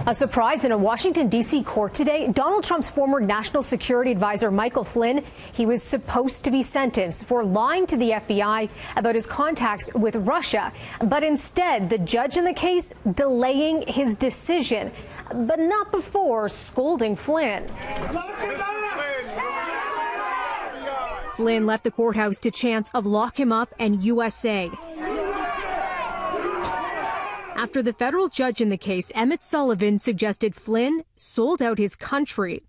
A surprise in a Washington, D.C. court today. Donald Trump's former national security advisor, Michael Flynn, he was supposed to be sentenced for lying to the FBI about his contacts with Russia. But instead, the judge in the case delaying his decision, but not before scolding Flynn. Flynn left the courthouse to chants of "Lock him up" and "USA." After the federal judge in the case, Emmett Sullivan, suggested Flynn sold out his country.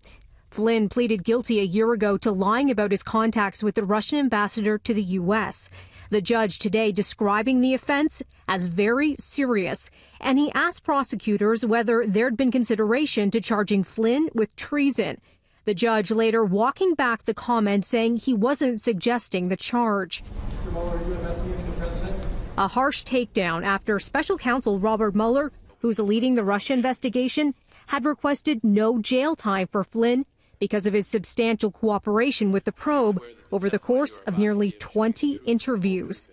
Flynn pleaded guilty a year ago to lying about his contacts with the Russian ambassador to the U.S. The judge today describing the offense as very serious, and he asked prosecutors whether there'd been consideration to charging Flynn with treason. The judge later walking back the comment, saying he wasn't suggesting the charge. Mr. Mueller, are you investigating the president? A harsh takedown after special counsel Robert Mueller, who's leading the Russia investigation, had requested no jail time for Flynn because of his substantial cooperation with the probe over the course of nearly 20 interviews.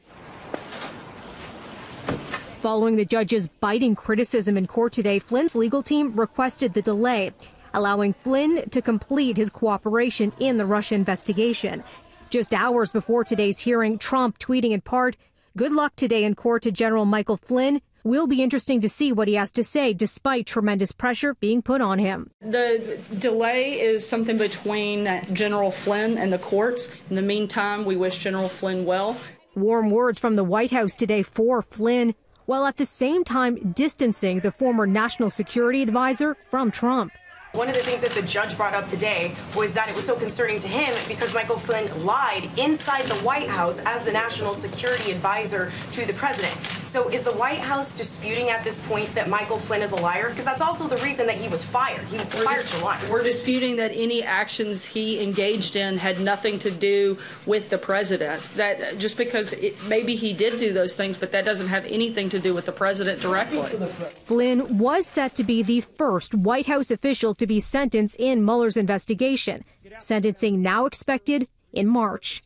Following the judge's biting criticism in court today, Flynn's legal team requested the delay, allowing Flynn to complete his cooperation in the Russia investigation. Just hours before today's hearing, Trump tweeting in part, "Good luck today in court to General Michael Flynn. Will be interesting to see what he has to say despite tremendous pressure being put on him." The delay is something between General Flynn and the courts. In the meantime, we wish General Flynn well. Warm words from the White House today for Flynn, while at the same time distancing the former national security advisor from Trump. One of the things that the judge brought up today was that it was so concerning to him because Michael Flynn lied inside the White House as the national security advisor to the president. So is the White House disputing at this point that Michael Flynn is a liar? Because that's also the reason that he was fired. He was fired for lying. We're disputing that any actions he engaged in had nothing to do with the president. That just because maybe he did do those things, but that doesn't have anything to do with the president directly. Flynn was set to be the first White House official to be sentenced in Mueller's investigation. Sentencing now expected in March.